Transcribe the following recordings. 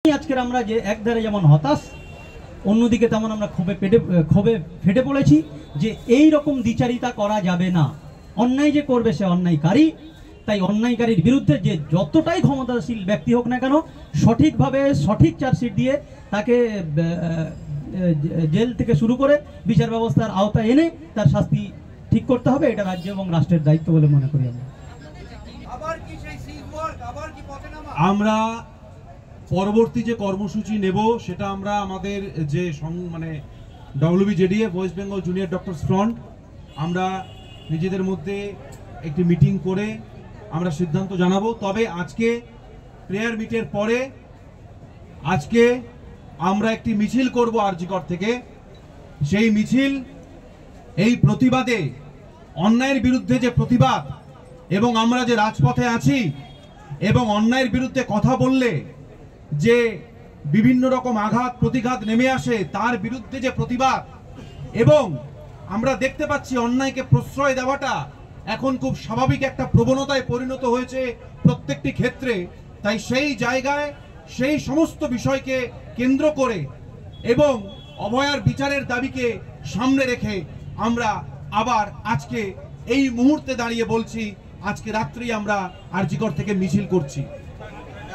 আজকের আমরা যে একধারে যেমন হতাশ, অন্যদিকে তেমন আমরা ক্ষোভে ফেটে পড়েছি যে এই রকম দ্বিচারিতা করা যাবে না। অন্যায় যে করবে সে অন্যায়কারী, তাই অন্যায়কারীর বিরুদ্ধে যে যতটাই ক্ষমতাশীল ব্যক্তি হোক না কেন সঠিকভাবে সঠিক চার্জশিট দিয়ে তাকে জেল থেকে শুরু করে বিচার ব্যবস্থার আওতায় এনে তার শাস্তি ঠিক করতে হবে। এটা রাজ্য এবং রাষ্ট্রের দায়িত্ব বলে মনে করি আমরা পরবর্তী যে কর্মসূচি নেব সেটা আমরা আমাদের যে WBJDF West Bengal junior doctors front আমরা নিজেদের মধ্যে একটি মিটিং করে আমরা সিদ্ধান্ত জানাবো। তবে আজকে প্রেয়ার মিটের পরে আজকে আমরা একটি মিছিল করব আরজিকর থেকে। সেই মিছিল এই প্রতিবাদে, অন্যায়ের বিরুদ্ধে যে প্রতিবাদ, এবং আমরা যে রাজপথে আছি এবং অন্যায়ের বিরুদ্ধে কথা বললে যে বিভিন্ন রকম আঘাত প্রতিঘাত নেমে আসে তার বিরুদ্ধে যে প্রতিবাদ, এবং আমরা দেখতে পাচ্ছি অন্যায়কে প্রশ্রয় দেওয়াটা এখন খুব স্বাভাবিক একটা প্রবণতায় পরিণত হয়েছে প্রত্যেকটি ক্ষেত্রে। তাই সেই জায়গায় সেই সমস্ত বিষয়কে কেন্দ্র করে এবং অভয়ার বিচারের দাবিকে সামনে রেখে আমরা আবার আজকে এই মুহূর্তে দাঁড়িয়ে বলছি, আজকে রাত্রি আমরা আরজিকর থেকে মিছিল করছি।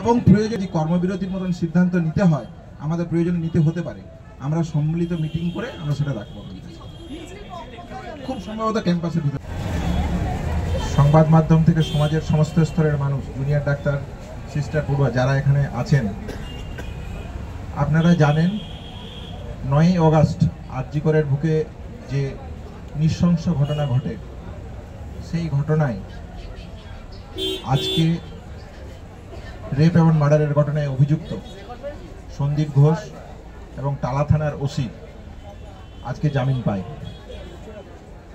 এবং প্রয়োজনে কর্মবিরতির মতন সিদ্ধান্ত নিতে হয়, আমাদের প্রয়োজনে নিতে হতে পারে। আমরা সম্মিলিত মিটিং করে আমরা সেটা রাখবো। খুব সম্ভবত ক্যাম্পাসের ভিতরে সংবাদ মাধ্যম থেকে সমাজের সমস্ত স্তরের মানুষ, জুনিয়র ডাক্তার, সিস্টার পড়ুয়া যারা এখানে আছেন, আপনারা জানেন 9ই অগাস্ট আরজিকরের বুকে যে নৃশংস ঘটনা ঘটে, সেই ঘটনায় আজকে রেপ এবং মার্ডারের ঘটনায় অভিযুক্ত সন্দীপ ঘোষ এবং টালা থানার ওসি আজকে জামিন পায়।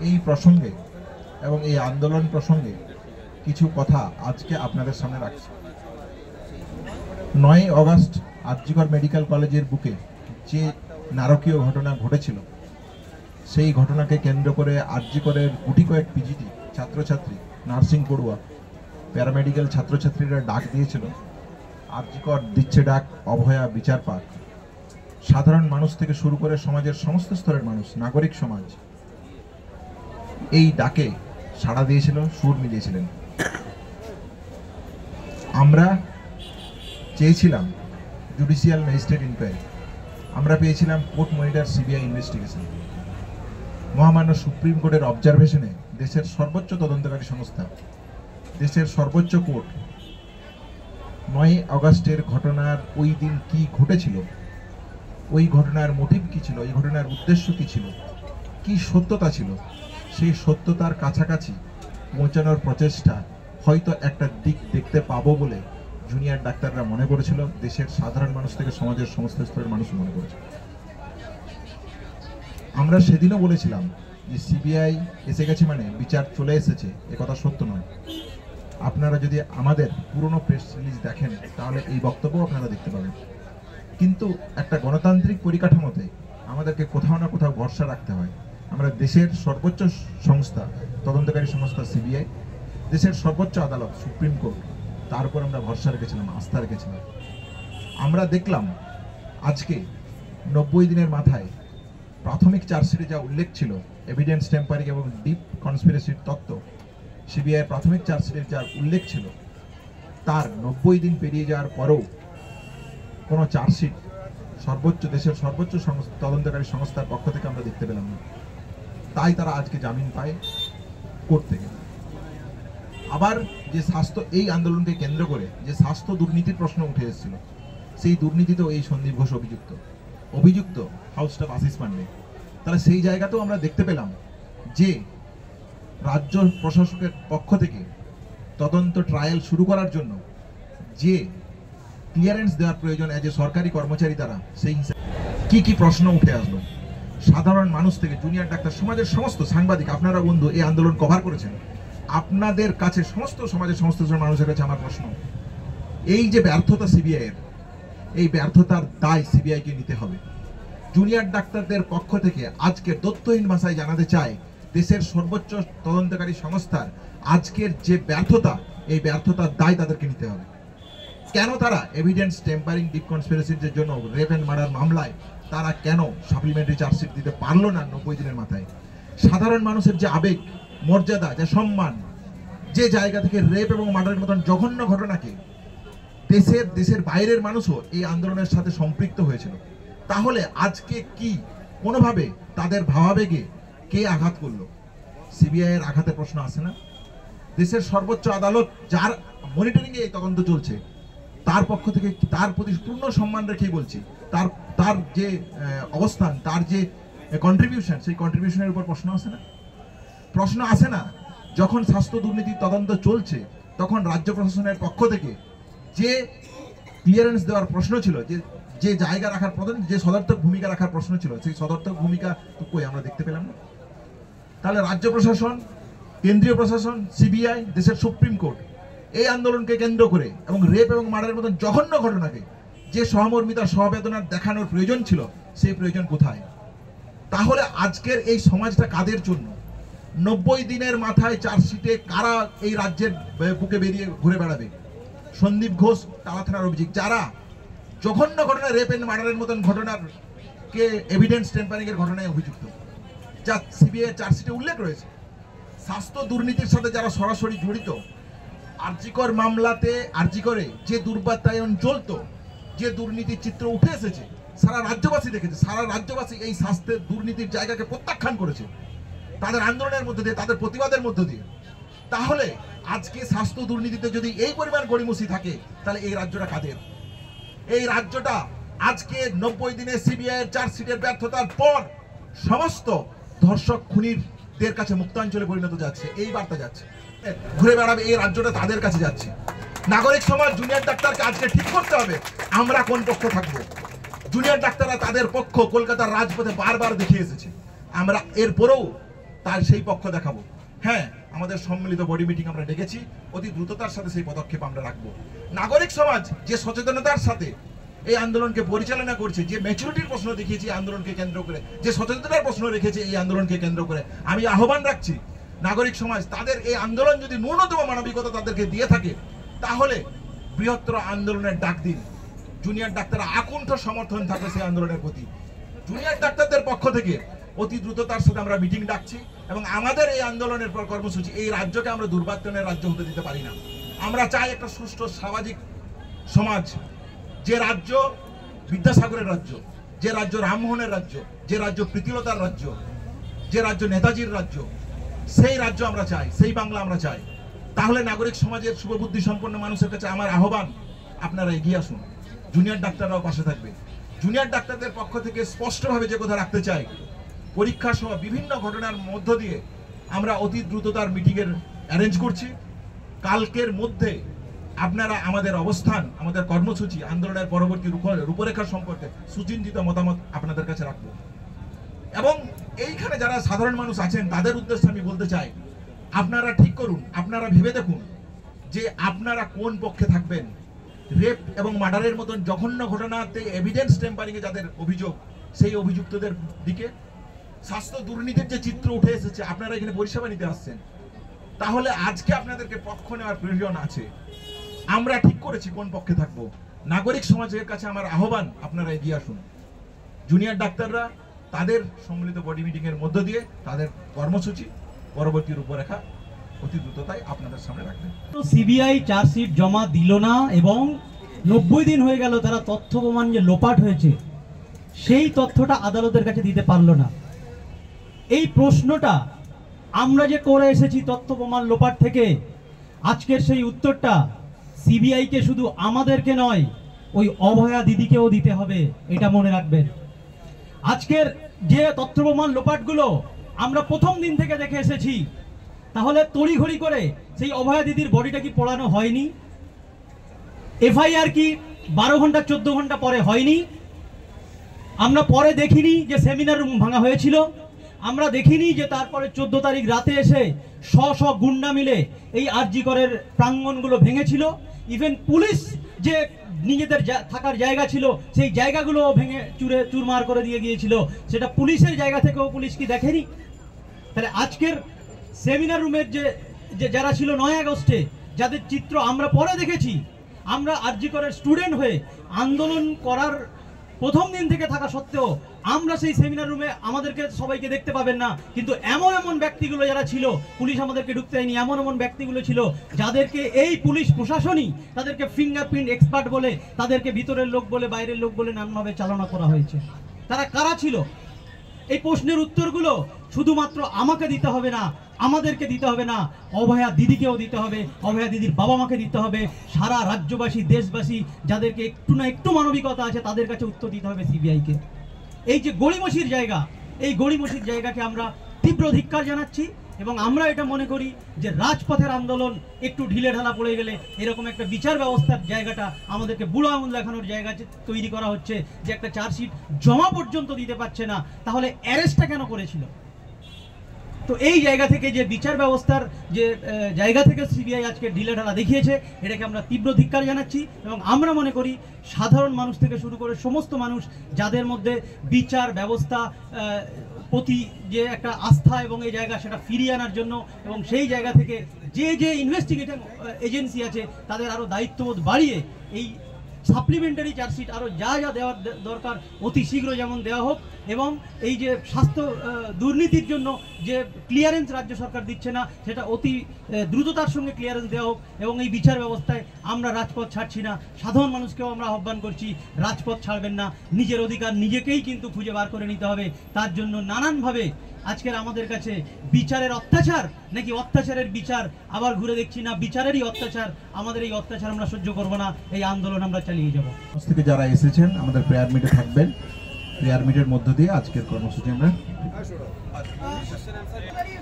এই প্রসঙ্গে এবং এই আন্দোলন প্রসঙ্গে কিছু কথা আজকে আপনাদের সামনে রাখছি। 9ই অগাস্ট আরজিকর মেডিকেল কলেজের বুকে যে নারকীয় ঘটনা ঘটেছিল, সেই ঘটনাকে কেন্দ্র করে আরজিকরের গুটি কয়েক পিজিটি ছাত্রছাত্রী, নার্সিং পড়ুয়া, প্যারামেডিক্যাল ছাত্রছাত্রীরা ডাক দিয়েছিল, আরজিকর দিচ্ছে ডাক, অভয়া বিচার পাক। সাধারণ মানুষ থেকে শুরু করে সমাজের সমস্ত স্তরের মানুষ, নাগরিক সমাজ এই ডাকে সাড়া দিয়েছিল, সুর মিলিয়েছিলেন। আমরা চেয়েছিলাম জুডিশিয়াল ম্যাজিস্ট্রেট ইনকোয়ারি, আমরা পেয়েছিলাম কোর্ট মনিটর সিবিআই ইনভেস্টিগেশন। মহামান্য সুপ্রিম কোর্টের অবজারভেশনে দেশের সর্বোচ্চ তদন্তকারী সংস্থা, দেশের সর্বোচ্চ কোর্ট 9ই অগাস্টের ঘটনার ওই দিন কি ঘটেছিল, ওই ঘটনার মোটিভ কি ছিল, এই ঘটনার উদ্দেশ্য কি ছিল, কি সত্যতা ছিল, সেই সত্যতার কাছাকাছি পৌঁছানোর প্রচেষ্টা হয়তো একটা দিক দেখতে পাবো বলে জুনিয়র ডাক্তাররা মনে করেছিল, দেশের সাধারণ মানুষ থেকে সমাজের সমস্ত স্তরের মানুষ মনে করেছিল। আমরা সেদিনও বলেছিলাম যে সিবিআই এসে গেছে মানে বিচার চলে এসেছে, একথা সত্য নয়। আপনারা যদি আমাদের পুরনো প্রেস রিলিজ দেখেন তাহলে এই বক্তব্য আপনারা দেখতে পাবেন। কিন্তু একটা গণতান্ত্রিক পরিকাঠামোতে আমাদেরকে কোথাও না কোথাও ভরসা রাখতে হয়। আমরা দেশের সর্বোচ্চ সংস্থা, তদন্তকারী সংস্থা সিবিআই, দেশের সর্বোচ্চ আদালত সুপ্রিম কোর্ট, তার উপর আমরা ভরসা রেখেছিলাম, আস্থা রেখেছিলাম। আমরা দেখলাম আজকে 90 দিনের মাথায় প্রাথমিক চার্জশিটে যা উল্লেখ ছিল, এভিডেন্স টেম্পারিং এবং ডিপ কনস্পিরেসির তত্ত্ব, সিবিআই প্রাথমিক চার্জশিটের যা উল্লেখ ছিল তার 90 দিন পেরিয়ে যাওয়ার পরেও কোনো চার্জশিট দেশের সর্বোচ্চ তদন্তকারী সংস্থার পক্ষ থেকে আমরা দেখতে পেলাম না। তাই তারা আজকে জামিন পায় কোর্ট থেকে। আবার যে স্বাস্থ্য, এই আন্দোলনকে কেন্দ্র করে যে স্বাস্থ্য দুর্নীতির প্রশ্ন উঠে এসেছিল, সেই দুর্নীতিতেও এই সন্দীপ ঘোষ অভিযুক্ত হাউস স্টাফ আশিস পান্ডে। তাহলে সেই জায়গাতেও আমরা দেখতে পেলাম যে রাজ্য প্রশাসকের পক্ষ থেকে তদন্ত ট্রায়াল শুরু করার জন্য যে ক্লিয়ারেন্স দেওয়ার প্রয়োজন এজ এ সরকারি কর্মচারী, তারা সেই হিসাবে কি প্রশ্ন উঠে আসলো সাধারণ মানুষ থেকে, জুনিয়র ডাক্তার, সমাজের সমস্ত সাংবাদিক, আপনারা বন্ধু এই আন্দোলন কভার করেছেন, আপনাদের কাছে সমাজের সমস্ত মানুষের কাছে আমার প্রশ্ন, এই যে ব্যর্থতা সিবিআইয়ের, এই ব্যর্থতার দায় সিবিআইকে নিতে হবে। জুনিয়র ডাক্তারদের পক্ষ থেকে আজকে তথ্যহীন ভাষায় জানাতে চাই, দেশের সর্বোচ্চ তদন্তকারী সংস্থার আজকের যে ব্যর্থতা, এই ব্যর্থতার দায় তাদেরকে নিতে হবে। কেন তারা এভিডেন্স টেম্পারিং ডিপ কনস্পিরেসির জন্য রেপ অ্যান্ড মার্ডার মামলায় তারা কেন সাপ্লিমেন্টারি চার্জশিট দিতে পারলো না 90 দিনের মাথায়? সাধারণ মানুষের যে আবেগ, মর্যাদা, যে সম্মান, যে জায়গা থেকে রেপ এবং মার্ডারের মতন জঘন্য ঘটনাকে দেশের বাইরের মানুষও এই আন্দোলনের সাথে সম্পৃক্ত হয়েছিল, তাহলে আজকে কি কোনোভাবে তাদের ভাবাবেগে কে আঘাত করলো? সিবিআই এর আঘাতের প্রশ্ন আসে না? দেশের সর্বোচ্চ আদালত যার মনিটরিং এ এই তদন্ত চলছে তার পক্ষ থেকে তার প্রতি পূর্ণ সম্মান রেখেই বলছি, তার যে অবস্থান, তার যে কন্ট্রিবিউশন, সেই কন্ট্রিবিউশনের উপর প্রশ্ন আসে না? প্রশ্ন আসে না যখন স্বাস্থ্য দুর্নীতি তদন্ত চলছে তখন রাজ্য প্রশাসনের পক্ষ থেকে যে ক্লিয়ারেন্স দেওয়ার প্রশ্ন ছিল, যে জায়গা রাখার প্রশ্ন, যে সদর্থক ভূমিকা রাখার প্রশ্ন ছিল, সেই সদর্থক ভূমিকা তো কই আমরা দেখতে পেলাম না। তাহলে রাজ্য প্রশাসন, কেন্দ্রীয় প্রশাসন, সিবিআই, দেশের সুপ্রিম কোর্ট এই আন্দোলনকে কেন্দ্র করে এবং রেপ এবং মার্ডারের মতন জঘন্য ঘটনাকে যে সহমর্মিতা, সহবেদনা দেখানোর প্রয়োজন ছিল, সেই প্রয়োজন কোথায়? তাহলে আজকের এই সমাজটা কাদের জন্য? 90 দিনের মাথায় চার্জশিটে কারা এই রাজ্যের বুকে বেরিয়ে ঘুরে বেড়াবে? সন্দীপ ঘোষ, টালা থানার অভিযোগ, যারা জঘন্য ঘটনা, রেপ এন্ড মার্ডারের মতন ঘটনার কে এভিডেন্স টেম্পারিং এর ঘটনায় অভিযুক্ত, যা সিবিআই চার্জশিটে উল্লেখ রয়েছে। স্বাস্থ্য দুর্নীতির সাথে যারা সরাসরি জড়িত, আরজিকর মামলাতে, আরজিকরে যে দুর্বাতায়ন চলতো, যে দুর্নীতির চিত্র উঠে এসেছে, সারা রাজ্যবাসী দেখেছে, সারা রাজ্যবাসী এই স্বাস্থ্যের দুর্নীতির জায়গাকে প্রত্যাখ্যান করেছে তাদের আন্দোলনের মধ্যে দিয়ে, তাদের প্রতিবাদের মধ্য দিয়ে। তাহলে আজকে স্বাস্থ্য দুর্নীতিতে যদি এই পরিমাণ গড়িমসি থাকে, তাহলে এই রাজ্যটা কাদের? এই রাজ্যটা আজকে 90 দিনে সিবিআই এর চার্জশিটের ব্যর্থতার পর সমস্ত ধর্ষক খুনিদের কাছে মুক্তাঞ্চলে পরিণত যাচ্ছে, এই বার্তা যাচ্ছে, ঘুরে বেড়াবে এই রাজ্যটা তাদের কাছে যাচ্ছে। নাগরিক সমাজ, জুনিয়র ডাক্তারকে আজকে ঠিক করতে হবে আমরা কোন পক্ষ থাকবো। জুনিয়র ডাক্তাররা তাদের পক্ষ কলকাতার রাজপথে বারবার দেখিয়ে এসেছে, আমরা এরপরেও তার সেই পক্ষ দেখাবো। হ্যাঁ, আমাদের সম্মিলিত বডি মিটিং আমরা ডেকেছি, অতি দ্রুততার সাথে সেই পদক্ষেপ আমরা রাখবো। নাগরিক সমাজ যে সচেতনতার সাথে এই আন্দোলনকে পরিচালনা করছে, যে ম্যাচুরিটির প্রশ্ন দেখিয়েছে আন্দোলনকে কেন্দ্র করে, যে সচেতনতার প্রশ্ন রেখেছে এই আন্দোলনকে কেন্দ্র করে, আমি আহ্বান রাখছি নাগরিক সমাজ তাদের এই আন্দোলন যদি ন্যূনতম মানবিকতা তাদেরকে দিয়ে থাকে, তাহলে বৃহত্তর আন্দোলনের ডাক দিন। জুনিয়র ডাক্তাররা আকুণ্ঠ সমর্থন থাকবে সেই আন্দোলনের প্রতি। জুনিয়র ডাক্তারদের পক্ষ থেকে অতি দ্রুততার সাথে আমরা মিটিং ডাকছি এবং আমাদের এই আন্দোলনের কর্মসূচি, এই রাজ্যকে আমরা দুর্বাত্যনের রাজ্য হতে দিতে পারি না। আমরা চাই একটা সুষ্ঠু সামাজিক সমাজ, যে রাজ্য বিদ্যাসাগরের রাজ্য, যে রাজ্য রামমোহনের রাজ্য, যে রাজ্য প্রীতিলতার রাজ্য, যে রাজ্য নেতাজির রাজ্য, সেই রাজ্য আমরা চাই, সেই বাংলা আমরা চাই। তাহলে নাগরিক সমাজের শুভবুদ্ধি সম্পন্ন মানুষের কাছে আমার আহ্বান, আপনারা এগিয়ে আসুন, জুনিয়র ডাক্তাররাও পাশে থাকবে। জুনিয়র ডাক্তারদের পক্ষ থেকে স্পষ্টভাবে যে কথা রাখতে চাই, পরীক্ষা সহ বিভিন্ন ঘটনার মধ্য দিয়ে আমরা অতি দ্রুততার মিটিংয়ের অ্যারেঞ্জ করছি। কালকের মধ্যে আপনারা আমাদের অবস্থান, আমাদের কর্মসূচি, আন্দোলনের পরবর্তী রূপরেখা সম্পর্কে সুচিন্তিত মতামত আপনাদের কাছে রাখবো। এবং এইখানে যারা সাধারণ মানুষ আছেন তাদের উদ্দেশ্যে আমি বলতে চাই, আপনারা ঠিক করুন, আপনারা ভেবে দেখুন যে আপনারা কোন পক্ষে থাকবেন। রেপ এবং মার্ডারের মতন জঘন্য ঘটনাতে এভিডেন্স টেম্পারিংয়ে যাদের অভিযোগ, সেই অভিযুক্তদের দিকে, স্বাস্থ্য দুর্নীতির যে চিত্র উঠে এসেছে, আপনারা এখানে পরিষেবা নিতে আসছেন, তাহলে আজকে আপনাদেরকে পক্ষ নেওয়ার প্রয়োজন আছে। আমরা ঠিক করেছি কোন পক্ষে থাকবো। নাগরিক সমাজের কাছে আমার আহ্বান, আপনারা এগিয়ে আসুন। জুনিয়র ডাক্তাররা তাদের সম্মিলিত বডি মিটিং এর মধ্য দিয়ে তাদের কর্মসূচি পরবর্তী রূপরেখা অতি দ্রুততাই আপনাদের সামনে রাখবেন। সিবিআই চার্জশিট জমা দিল না এবং 90 দিন হয়ে গেল, তারা তথ্য প্রমাণ যে লোপাট হয়েছে সেই তথ্যটা আদালতের কাছে দিতে পারলো না। এই প্রশ্নটা আমরা যে করে এসেছি তথ্য প্রমাণ লোপাট থেকে, আজকের সেই উত্তরটা সিবিআইকে শুধু আমাদেরকে নয়, ওই অভয়া দিদিকেও দিতে হবে, এটা মনে রাখবেন। আজকের যে তথ্য প্রমাণ লোপাটগুলো আমরা প্রথম দিন থেকে দেখে এসেছি, তাহলে তড়িঘড়ি করে সেই অভয়া দিদির বডিটা কি পোড়ানো হয়নি? এফআইআর কি 12 ঘন্টা 14 ঘন্টা পরে হয়নি? আমরা পরে দেখিনি যে সেমিনার রুম ভাঙা হয়েছিল? আমরা দেখিনি যে তারপরে 14 তারিখ রাতে এসে শ গুন্ডা মিলে এই আরজিকরের প্রাঙ্গণগুলো ভেঙেছিল? ইভেন পুলিশ যে নিজেদের থাকার জায়গা ছিল সেই জায়গাগুলো ভেঙে চুরমার করে দিয়ে গিয়েছিল, সেটা পুলিশের জায়গা থেকেও পুলিশ কি দেখেনি? তাহলে আজকের সেমিনার রুমের যে যারা ছিল 9 আগস্টে, যাদের চিত্র আমরা পরে দেখেছি, আমরা আরজি করের স্টুডেন্ট হয়ে আন্দোলন করার প্রথম দিন থেকে থাকা সত্ত্বেও আমরা সেই সেমিনার রুমে আমাদেরকে সবাইকে দেখতে পাবেন না, কিন্তু এমন এমন ব্যক্তিগুলো যারা ছিল, পুলিশ আমাদেরকে ঢুকতে দেয়নি, এমন এমন ব্যক্তিগুলো ছিল যাদেরকে এই পুলিশ প্রশাসনই তাদেরকে ফিঙ্গারপ্রিন্ট এক্সপার্ট বলে, তাদেরকে ভিতরের লোক বলে, বাইরের লোক বলে নানানভাবে চালনা করা হয়েছে। তারা কারা ছিল? এই প্রশ্নের উত্তরগুলো শুধুমাত্র আমাকে দিতে হবে না, আমাদেরকে দিতে হবে না, অভয়া দিদিকেও দিতে হবে, অভয়া দিদির বাবা মাকে দিতে হবে, সারা রাজ্যবাসী দেশবাসী যাদেরকে একটু না একটু মানবিকতা আছে তাদের কাছে উত্তর দিতে হবে সিবিআইকে। এই যে গড়িমসির জায়গা, এই গড়িমসির জায়গাকে আমরা তীব্র ধিক্কার জানাচ্ছি এবং আমরা এটা মনে করি যে রাজপথের আন্দোলন একটু ঢিলে ঢালা পড়ে গেলে এরকম একটা বিচার ব্যবস্থার জায়গাটা আমাদেরকে বুড়ো আঙুল দেখানোর জায়গা তৈরি করা হচ্ছে, যে একটা চার্জশিট জমা পর্যন্ত দিতে পারছে না, তাহলে অ্যারেস্টটা কেন করেছিল? তো এই জায়গা থেকে যে বিচার ব্যবস্থার যে জায়গা থেকে সিবিআই আজকে ঢিলেঢালা দেখিয়েছে, এটাকে আমরা তীব্র ধিক্কার জানাচ্ছি এবং আমরা মনে করি সাধারণ মানুষ থেকে শুরু করে সমস্ত মানুষ যাদের মধ্যে বিচার ব্যবস্থা প্রতি যে একটা আস্থা এবং এই জায়গা সেটা ফিরিয়ে আনার জন্য এবং সেই জায়গা থেকে যে ইনভেস্টিগেটিং এজেন্সি আছে তাদের আরও দায়িত্ববোধ বাড়িয়ে এই সাপ্লিমেন্টারি চার্জশিট আরও যা যা দেওয়ার দরকার অতি শীঘ্র যেমন দেওয়া হোক, এবং এই যে স্বাস্থ্য দুর্নীতির জন্য যে ক্লিয়ারেন্স রাজ্য সরকার দিচ্ছে না সেটা অতি দ্রুততার সঙ্গে ক্লিয়ারেন্স দেওয়া হোক, এবং এই বিচার ব্যবস্থায় আমরা রাজপথ ছাড়ছি না, সাধারণ মানুষকেও আমরা আহ্বান করছি রাজপথ ছাড়বেন না, নিজের অধিকার নিজেকেই কিন্তু খুঁজে বার করে নিতে হবে। তার জন্য নানানভাবে আজকের আমাদের কাছে বিচারের অত্যাচার নাকি অত্যাচারের বিচার, আবার ঘুরে দেখছি না বিচারেরই অত্যাচার, আমাদের এই অত্যাচার আমরা সহ্য করব না, এই আন্দোলন আমরা চালিয়ে যাব। থেকে যারা এসেছেন আমাদের প্রেয়ার মিটে থাকবেন, প্রেয়ার মিটের মধ্য দিয়ে আজকের কর্মসূচি আমরা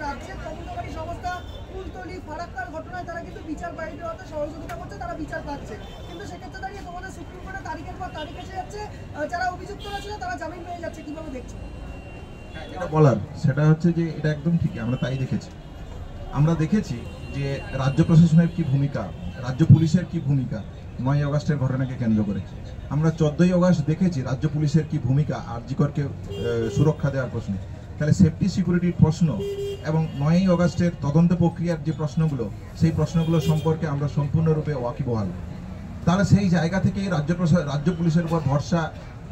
রাজ্যের তদন্তকারী সংস্থা কুলতলি ফারাক্কার ঘটনায় তারা কিন্তু বিচার বাইরে হতে সহযোগিতা করছে, তারা বিচার পাচ্ছে, কিন্তু সেক্ষেত্রে দাঁড়িয়ে তোমাদের সুপ্রিম কোর্টে তারিখের পর তারিখ এসে যাচ্ছে, যারা অভিযুক্তরা ছিল তারা জামিন পেয়ে যাচ্ছে, কিভাবে দেখছো? যেটা বলার সেটা হচ্ছে যে এটা একদম ঠিকই, আমরা তাই দেখেছি। আমরা দেখেছি যে রাজ্য প্রশাসনের কি ভূমিকা, রাজ্য পুলিশের কি ভূমিকা 9ই আগস্টের ঘটনাকে কেন্দ্র করে। আমরা 14ই আগস্ট দেখেছি রাজ্য পুলিশের কি ভূমিকা আরজি করকে সুরক্ষা দেওয়ার প্রশ্নে। তাহলে সেফটি সিকিউরিটির প্রশ্ন এবং 9ই আগস্টের তদন্ত প্রক্রিয়ার যে প্রশ্নগুলো, সেই প্রশ্নগুলো সম্পর্কে আমরা সম্পূর্ণরূপে ওয়াকিবহাল। তাহলে সেই জায়গা থেকেই রাজ্য পুলিশের উপর ভরসা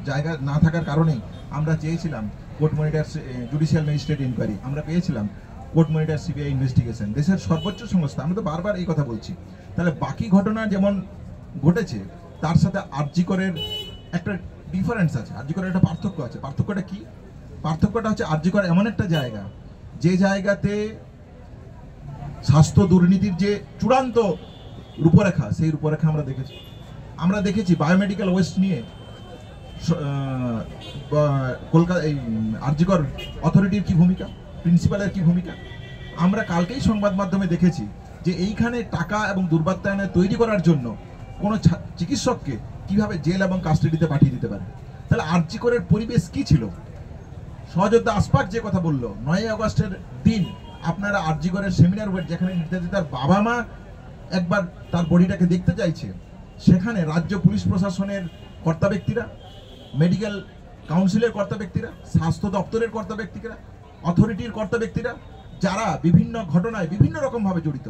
জায়গা না থাকার কারণেই আমরা চেয়েছিলাম court monitor judicial magistrate inquiry, আমরা পেয়েছিলাম কোর্ট মনিটর সিবিআই ইনভেস্টিগেশন, দেশের সর্বোচ্চ সংস্থা। আমরা তো বারবার এই কথা বলছি। তাহলে বাকি ঘটনা যেমন ঘটেছে তার সাথে আরজি করের একটা ডিফারেন্স আছে, আরজি করের একটা পার্থক্য আছে। পার্থক্যটা কি? পার্থক্যটা হচ্ছে আরজি কর এমন একটা জায়গা যে জায়গাতে স্বাস্থ্য দুর্নীতির যে চূড়ান্ত রূপরেখা, সেই রূপরেখা আমরা দেখেছি বায়োমেডিক্যাল ওয়েস্ট নিয়ে কলকাতা এই আরজি কর অথরিটির কি ভূমিকা, প্রিন্সিপালের কি ভূমিকা। আমরা কালকেই সংবাদ মাধ্যমে দেখেছি যে এইখানে টাকা এবং দুর্বৃত্তায়নে তৈরি করার জন্য কোনো চিকিৎসককে কিভাবে জেল এবং কাস্টাডিতে পাঠিয়ে দিতে পারে। তাহলে আরজি করের পরিবেশ কি ছিল? সহযোদ্ধা আসপাক যে কথা বললো, 9ই আগস্টের দিন আপনারা আরজি করের সেমিনার ওয়েট যেখানে নির্যাতিতার বাবা মা একবার তার বডিটাকে দেখতে চাইছে, সেখানে রাজ্য পুলিশ প্রশাসনের কর্তা ব্যক্তিরা, মেডিকেল কাউন্সিলের কর্তা ব্যক্তিরা, স্বাস্থ্য দপ্তরের কর্তা ব্যক্তিরা, অথরিটির কর্তা ব্যক্তিরা যারা বিভিন্ন ঘটনায় বিভিন্ন রকমভাবে জড়িত,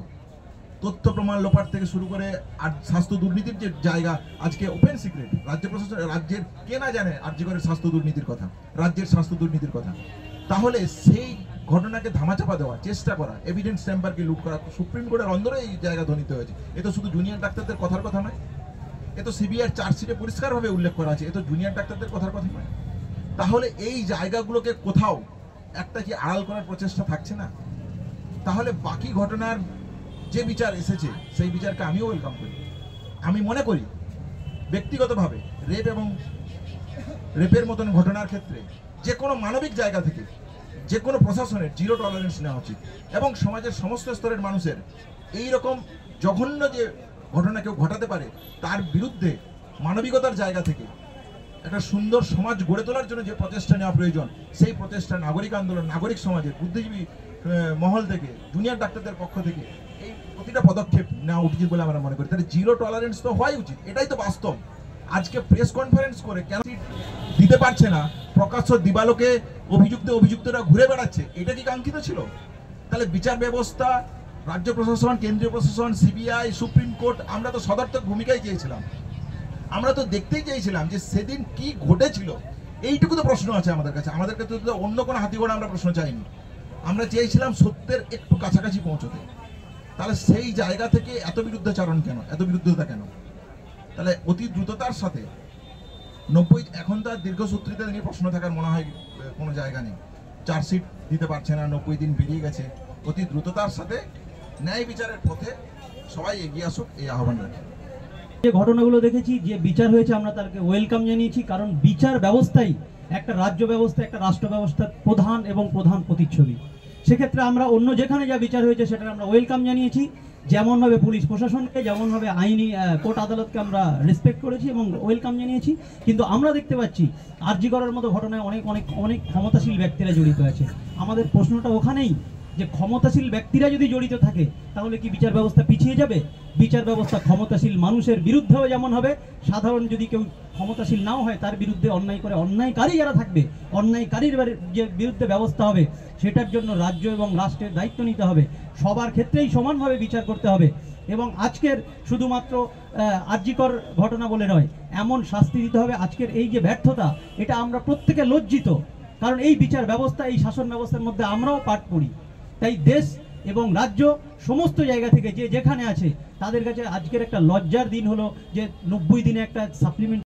তথ্য প্রমাণ লোপাট থেকে শুরু করে আর স্বাস্থ্য দুর্নীতির যে জায়গা আজকে ওপেন সিক্রেট, রাজ্য প্রশাসন রাজ্যের কে না জানে আরজি করের স্বাস্থ্য দুর্নীতির কথা, রাজ্যের স্বাস্থ্য দুর্নীতির কথা। তাহলে সেই ঘটনাকে ধামাচাপা দেওয়া, চেষ্টা করা, এভিডেন্স চেম্বারকে লুট করা, সুপ্রিম কোর্টের অন্দরে এই জায়গা ধ্বনিত হয়েছে। এ তো শুধু জুনিয়র ডাক্তারদের কথার কথা নয়, এ তো সিবিআই চার্জশিটে পরিষ্কারভাবে উল্লেখ করা আছে, এ তো জুনিয়র ডাক্তারদের কথার কথা নয়। তাহলে এই জায়গাগুলোকে কোথাও একটা কি আড়াল করার প্রচেষ্টা থাকছে না? তাহলে বাকি ঘটনার যে বিচার এসেছে সেই বিচারকে আমিও ওয়েলকাম করি। আমি মনে করি ব্যক্তিগতভাবে রেপ এবং রেপের মতন ঘটনার ক্ষেত্রে যে কোনো মানবিক জায়গা থেকে যে কোনো প্রশাসনের জিরো টলারেন্স নেওয়া উচিত, এবং সমাজের সমস্ত স্তরের মানুষের এই রকম জঘন্য যে ঘটনা কেউ ঘটাতে পারে তার বিরুদ্ধে মানবিকতার জায়গা থেকে একটা সুন্দর সমাজ গড়ে তোলার জন্য যে প্রচেষ্টা নেওয়া প্রয়োজন, সেই প্রচেষ্টা নাগরিক আন্দোলন, নাগরিক সমাজের বুদ্ধিজীবী মহল থেকে, জুনিয়র ডাক্তারদের পক্ষ থেকে এই প্রতিটা পদক্ষেপ নেওয়া উচিত বলে আমরা মনে করি। তাহলে জিরো টলারেন্স তো হওয়াই উচিত, এটাই তো বাস্তব। আজকে প্রেস কনফারেন্স করে কেন দিতে পারছে না, প্রকাশ্য দিবালোকে অভিযুক্তরা ঘুরে বেড়াচ্ছে, এটা কি কাঙ্ক্ষিত ছিল? তাহলে বিচার ব্যবস্থা রাজ্য প্রশাসন, কেন্দ্রীয় প্রশাসন, সিবিআই, সুপ্রিম কোর্ট, আমরা তো সদর্থক ভূমিকাই চেয়েছিলাম। আমরা তো দেখতেই চেয়েছিলাম যে সেদিন কি ঘটেছিল, এইটুকু তো প্রশ্ন আছে আমাদের কাছে। আমাদের কাছে তো অন্য কোনো হাতিগোড়া আমরা প্রশ্ন চাইনি। আমরা চেয়েছিলাম সত্যের একটু কাছাকাছি পৌঁছতে। তাহলে সেই জায়গা থেকে এত বিরুদ্ধাচরণ কেন, এত বিরুদ্ধতা কেন? তাহলে অতি দ্রুততার সাথে 90, এখন তো আর দীর্ঘসূত্রিতা নিয়ে প্রশ্ন থাকার মনে হয় কোনো জায়গা নেই। চার্জশিট দিতে পারছে না, 90 দিন পেরিয়ে গেছে। অতি দ্রুততার সাথে ন্যায় বিচারের পথে সবাই এগিয়ে আসুক, এই আহ্বান রাখি। যে ঘটনাগুলো দেখেছি, যে বিচার হয়েছে, আমরা তাকে ওয়েলকাম জানিয়েছি। কারণ বিচার ব্যবস্থাই একটা রাজ্য ব্যবস্থা, একটা রাষ্ট্র ব্যবস্থার প্রধান এবং প্রধান প্রতিচ্ছবি। সেক্ষেত্রে আমরা অন্য যেখানে যা বিচার হয়েছে সেটা আমরা ওয়েলকাম জানিয়েছি। যেমনভাবে পুলিশ প্রশাসনকে, যেমনভাবে আইনি কোর্ট আদালতকে আমরা রেসপেক্ট করেছি এবং ওয়েলকাম জানিয়েছি। কিন্তু আমরা দেখতে পাচ্ছি আরজি করার মতো ঘটনায় অনেক অনেক অনেক ক্ষমতাশীল ব্যক্তিরা জড়িত আছে। আমাদের প্রশ্নটা ওখানেই যে ক্ষমতাশীল ব্যক্তিরা যদি জড়িত থাকে তাহলে কি বিচার ব্যবস্থা পিছিয়ে যাবে? বিচার ব্যবস্থা ক্ষমতাশীল মানুষের বিরুদ্ধেও যেমন হবে, সাধারণ যদি কেউ ক্ষমতাশীল নাও হয় তার বিরুদ্ধে অন্যায় করে অন্যায়কারী যারা থাকবে, অন্যায়কারীর যে বিরুদ্ধে ব্যবস্থা হবে সেটার জন্য রাজ্য এবং রাষ্ট্রের দায়িত্ব নিতে হবে। সবার ক্ষেত্রেই সমানভাবে বিচার করতে হবে এবং আজকের শুধুমাত্র আরজিকর ঘটনা বলে নয়, এমন শাস্তি দিতে হবে। আজকের এই যে ব্যর্থতা, এটা আমরা প্রত্যেকে লজ্জিত। কারণ এই বিচার ব্যবস্থা, এই শাসন ব্যবস্থার মধ্যে আমরাও পাঠ পড়ি। তাই দেশ এবং রাজ্য সমস্ত জায়গা থেকে যে যেখানে আছে তাদের কাছে আজকের একটা লজ্জার দিন হলো যে 90 দিনে একটা সাপ্লিমেন্ট